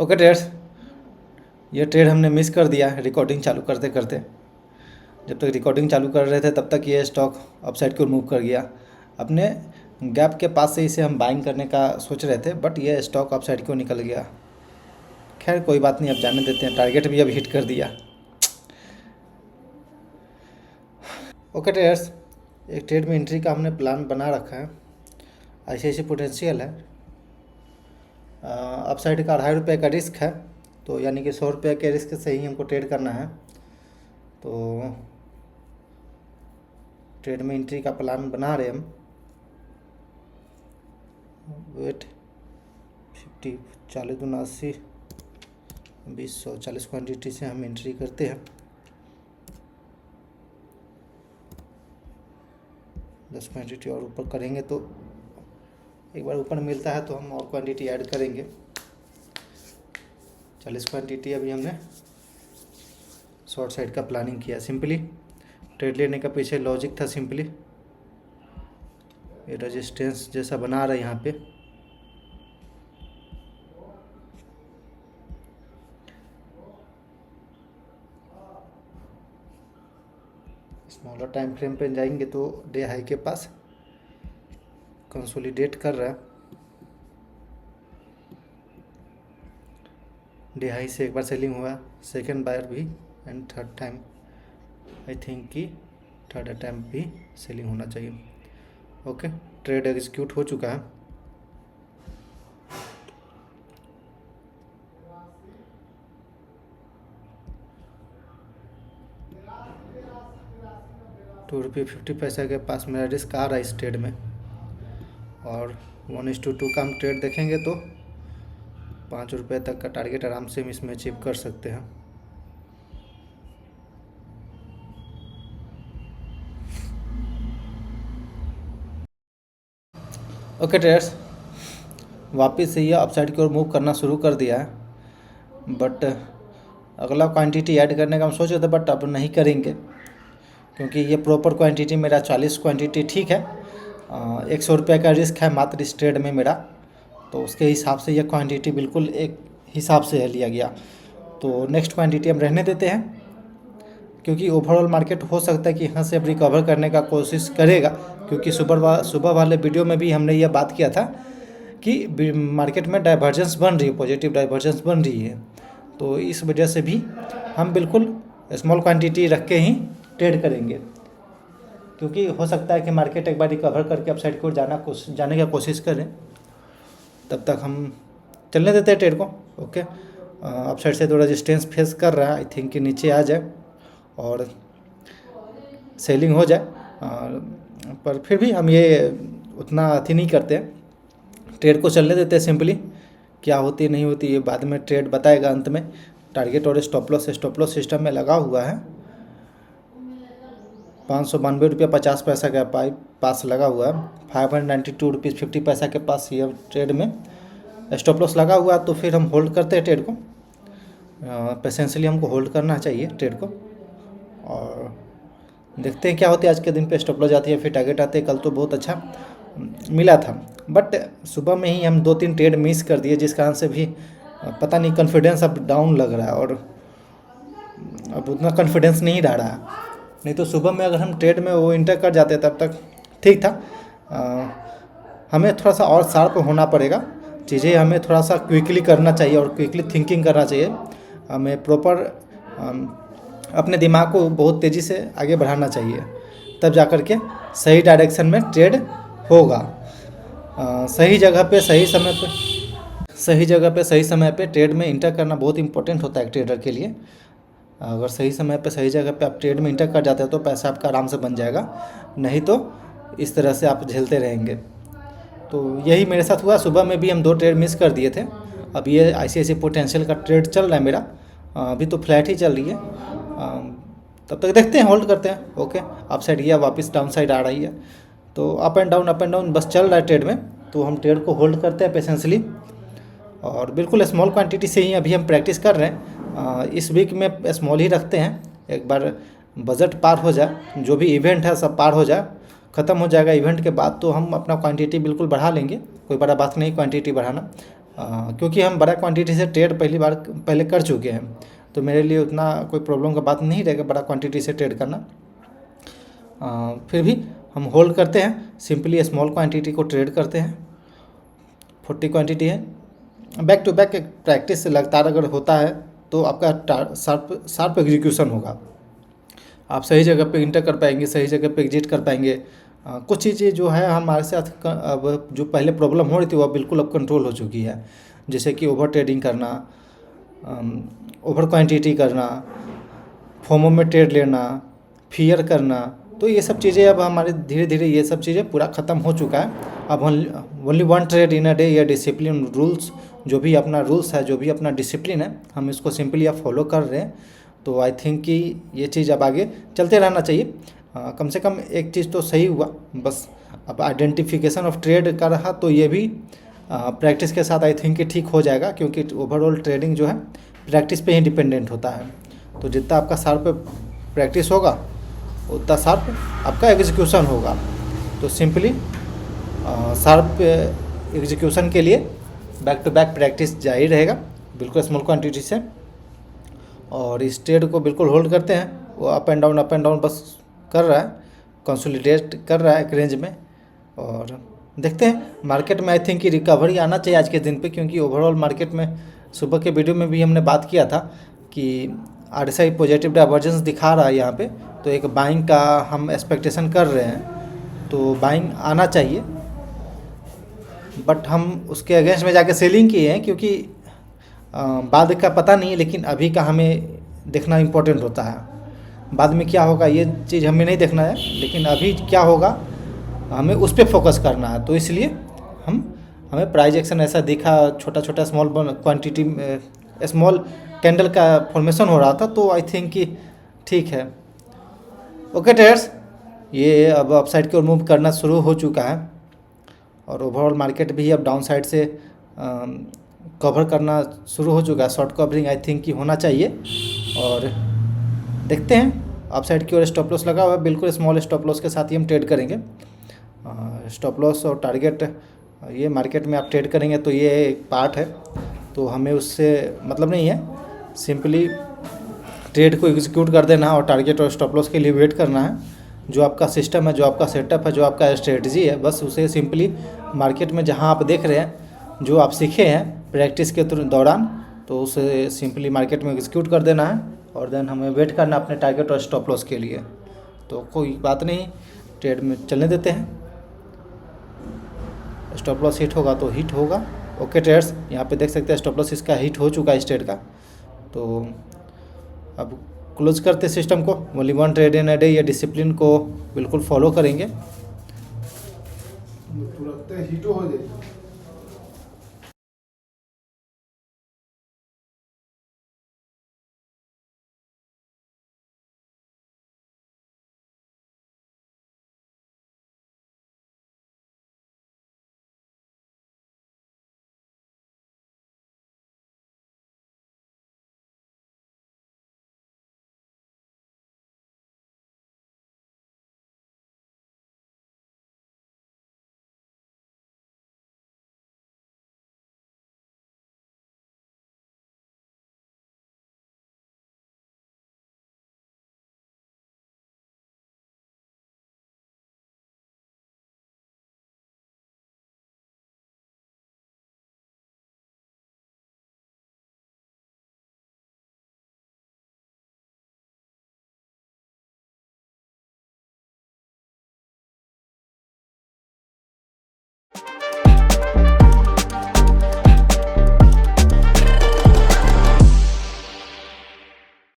Okay traders, ये trade हमने miss कर दिया रिकॉर्डिंग चालू करते करते। जब तक रिकॉर्डिंग चालू कर रहे थे तब तक ये स्टॉक अपसाइड को मूव कर गया। अपने गैप के पास से इसे हम बाइंग करने का सोच रहे थे, बट ये स्टॉक अपसाइड को निकल गया। खैर कोई बात नहीं, अब जाने देते हैं। टारगेट भी अब हिट कर दिया। ओके ट्रेडर्स, एक ट्रेड में एंट्री का हमने प्लान बना रखा है। ऐसे पोटेंशियल है। अपसाइड का 2.5 रुपये का रिस्क है, तो यानी कि 100 रुपये के रिस्क से ही हमको ट्रेड करना है। तो ट्रेड में एंट्री का प्लान बना रहे हम। वेट 50 40 दूना 80 20 140 क्वान्टिटी से हम एंट्री करते हैं। 10 क्वान्टिटी और ऊपर करेंगे तो एक बार ऊपर मिलता है तो हम और क्वांटिटी ऐड करेंगे। 40 क्वांटिटी अभी हमने शॉर्ट साइड का प्लानिंग किया। सिंपली ट्रेड लेने का पीछे लॉजिक था। सिंपली ये रेजिस्टेंस जैसा बना रहा है यहाँ पे, स्मॉलर टाइम फ्रेम पे जाएंगे तो डे हाई के पास कंसोलिडेट कर रहा है। डे हाई से एक बार सेलिंग हुआ, सेकंड बायर भी, and third time I think कि थर्ड टाइम भी सेलिंग होना चाहिए। ओके, ट्रेड एग्जीक्यूट हो चुका है। ₹2.50 के पास मेरा रिस्क आ रहा है इस ट्रेड में, और 1:2 का हम ट्रेड देखेंगे तो ₹5 तक का टारगेट आराम से हम इसमें अचीव कर सकते हैं। ओके ट्रेडर्स, वापस से ये अपसाइड की ओर मूव करना शुरू कर दिया है, बट अगला क्वांटिटी ऐड करने का हम सोच रहे थे, बट अब नहीं करेंगे क्योंकि ये प्रॉपर क्वांटिटी मेरा 40 क्वांटिटी ठीक है। 100 रुपये का रिस्क है मात्र इस ट्रेड में मेरा, तो उसके हिसाब से यह क्वांटिटी बिल्कुल एक हिसाब से लिया गया। तो नेक्स्ट क्वांटिटी हम रहने देते हैं, क्योंकि ओवरऑल मार्केट हो सकता है कि यहाँ से अब रिकवर करने का कोशिश करेगा, क्योंकि सुबह वाले वीडियो में भी हमने यह बात किया था कि मार्केट में डाइवर्जेंस बन रही है, पॉजिटिव डाइवर्जेंस बन रही है। तो इस वजह से भी हम बिल्कुल स्मॉल क्वांटिटी रख के ही ट्रेड करेंगे, क्योंकि हो सकता है कि मार्केट एक बार रिकवर करके अपसाइड की ओर जाने की कोशिश करें। तब तक हम चलने देते हैं ट्रेड को। ओके, अपसाइड से तो रेजिस्टेंस फेस कर रहा है, आई थिंक कि नीचे आ जाए और सेलिंग हो जाए, पर फिर भी हम ये उतना अथी नहीं करते हैं। ट्रेड को चलने देते हैं। सिंपली क्या होती नहीं होती ये बाद में ट्रेड बताएगा अंत में। टारगेट और स्टॉप लॉस सिस्टम में लगा हुआ है। 592 रुपये 50 पैसा के पास लगा हुआ है। 592 रुपीज़ 50 पैसा के पास ये ट्रेड में स्टॉप लॉस लगा हुआ है। तो फिर हम होल्ड करते हैं ट्रेड को। पेशेंसली हमको होल्ड करना चाहिए ट्रेड को, और देखते हैं क्या होता है। आज के दिन पे स्टॉप लॉस जाती है, फिर टारगेट आते हैं। कल तो बहुत अच्छा मिला था, बट सुबह में ही हम 2-3 ट्रेड मिस कर दिए, जिस कारण से भी पता नहीं कॉन्फिडेंस अब डाउन लग रहा है, और अब उतना कॉन्फिडेंस नहीं रह रहा है। नहीं तो सुबह में अगर हम ट्रेड में वो इंटर कर जाते तब तक ठीक था। हमें थोड़ा सा और शार्प होना पड़ेगा। चीज़ें हमें थोड़ा सा क्विकली करना चाहिए और क्विकली थिंकिंग करना चाहिए। हमें प्रॉपर अपने दिमाग को बहुत तेज़ी से आगे बढ़ाना चाहिए, तब जा कर के सही डायरेक्शन में ट्रेड होगा। सही जगह पे सही समय पे ट्रेड में इंटर करना बहुत इंपॉर्टेंट होता है एक ट्रेडर के लिए। अगर सही समय पे सही जगह पे आप ट्रेड में इंटर कर जाते हो तो पैसा आपका आराम से बन जाएगा, नहीं तो इस तरह से आप झेलते रहेंगे। तो यही मेरे साथ हुआ। सुबह में भी हम 2 ट्रेड मिस कर दिए थे। अब ये ICICI पोटेंशियल का ट्रेड चल रहा है मेरा, अभी तो फ्लैट ही चल रही है। तब तक देखते हैं, होल्ड करते हैं। ओके, अप साइड गया, वापस डाउन साइड आ रही है, तो अप एंड डाउन बस चल रहा है ट्रेड में। तो हम ट्रेड को होल्ड करते हैं पेशेंसली, और बिल्कुल स्मॉल क्वांटिटी से ही अभी हम प्रैक्टिस कर रहे हैं। इस वीक में स्मॉल ही रखते हैं। एक बार बजट पार हो जाए, जो भी इवेंट है सब पार हो जाए, ख़त्म हो जाएगा इवेंट के बाद, तो हम अपना क्वांटिटी बिल्कुल बढ़ा लेंगे। कोई बड़ा बात नहीं क्वांटिटी बढ़ाना, क्योंकि हम बड़ा क्वांटिटी से ट्रेड पहले कर चुके हैं, तो मेरे लिए उतना कोई प्रॉब्लम का बात नहीं रहेगा बड़ा क्वांटिटी से ट्रेड करना। फिर भी हम होल्ड करते हैं, सिंपली स्मॉल क्वांटिटी को ट्रेड करते हैं। 40 क्वांटिटी है, बैक टू बैक प्रैक्टिस लगातार अगर होता है तो आपका शार्प एग्जीक्यूशन होगा, आप सही जगह पे इंटर कर पाएंगे, सही जगह पे एग्जिट कर पाएंगे। कुछ चीज़ें जो है हमारे साथ अब जो पहले प्रॉब्लम हो रही थी वो बिल्कुल अब कंट्रोल हो चुकी है, जैसे कि ओवर ट्रेडिंग करना, ओवर क्वांटिटी करना, फोमो में ट्रेड लेना, फियर करना, तो ये सब चीज़ें अब हमारे धीरे धीरे ये सब चीज़ें पूरा ख़त्म हो चुका है। अब only one trade in a day, या डिसिप्लिन रूल्स, जो भी अपना रूल्स है, जो भी अपना डिसिप्लिन है, हम इसको सिंपली अब फॉलो कर रहे हैं। तो आई थिंक कि ये चीज़ अब आगे चलते रहना चाहिए। कम से कम एक चीज़ तो सही हुआ, बस अब आइडेंटिफिकेशन ऑफ ट्रेड का रहा तो ये भी प्रैक्टिस के साथ आई थिंक कि ठीक हो जाएगा, क्योंकि ओवरऑल ट्रेडिंग जो है प्रैक्टिस पे ही डिपेंडेंट होता है। तो जितना आपका शार्प प्रैक्टिस होगा उतना शार्प आपका एग्जीक्यूशन होगा। तो सिंपली शार्प एग्जीक्यूशन के लिए बैक टू बैक प्रैक्टिस जारी रहेगा, बिल्कुल स्मॉल क्वांटिटी से, और इस ट्रेड को बिल्कुल होल्ड करते हैं। वो अप एंड डाउन बस कर रहा है, कंसोलिडेट कर रहा है एक रेंज में, और देखते हैं मार्केट में आई थिंक कि रिकवरी आना चाहिए आज के दिन पे, क्योंकि ओवरऑल मार्केट में सुबह के वीडियो में भी हमने बात किया था कि RSI पॉजिटिव डाइवर्जेंस दिखा रहा है यहाँ पे, तो एक बाइंग का हम एक्सपेक्टेशन कर रहे हैं, तो बाइंग आना चाहिए। बट हम उसके अगेंस्ट में जाके सेलिंग किए हैं, क्योंकि बाद का पता नहीं है, लेकिन अभी का हमें देखना इम्पोर्टेंट होता है। बाद में क्या होगा ये चीज़ हमें नहीं देखना है, लेकिन अभी क्या होगा हमें उस पर फोकस करना है। तो इसलिए हमें प्राइस एक्शन ऐसा दिखा, छोटा छोटा स्मॉल क्वांटिटी स्मॉल कैंडल का फॉर्मेशन हो रहा था, तो आई थिंक कि ठीक है। ओके ट्रेडर्स, ये अब अपसाइड की ओर मूव करना शुरू हो चुका है, और ओवरऑल मार्केट भी अब डाउन साइड से कवर करना शुरू हो चुका है। शॉर्ट कवरिंग आई थिंक कि होना चाहिए, और देखते हैं अपसाइड की ओर स्टॉप लॉस लगा हुआ है, बिल्कुल स्मॉल स्टॉप लॉस के साथ ही हम ट्रेड करेंगे। स्टॉप लॉस और टारगेट ये मार्केट में आप ट्रेड करेंगे तो ये एक पार्ट है, तो हमें उससे मतलब नहीं है, सिंपली ट्रेड को एग्जीक्यूट कर देना और टारगेट और स्टॉप लॉस के लिए वेट करना है। जो आपका सिस्टम है, जो आपका सेटअप है, जो आपका स्ट्रेटजी है, बस उसे सिंपली मार्केट में जहां आप देख रहे हैं, जो आप सीखे हैं प्रैक्टिस के दौरान, तो उसे सिंपली मार्केट में एग्जीक्यूट कर देना है, और देन हमें वेट करना अपने टारगेट और स्टॉप लॉस के लिए। तो कोई बात नहीं, ट्रेड में चलने देते हैं, स्टॉप लॉस हिट होगा तो हिट होगा। ओके ट्रेडर्स, यहाँ पे देख सकते हैं स्टॉप लॉस इसका हिट हो चुका है इस ट्रेड का। तो अब क्लोज करते सिस्टम को, only one trade in a day, या डिसिप्लिन को बिल्कुल फॉलो करेंगे। तुरंत हिट हो जाए।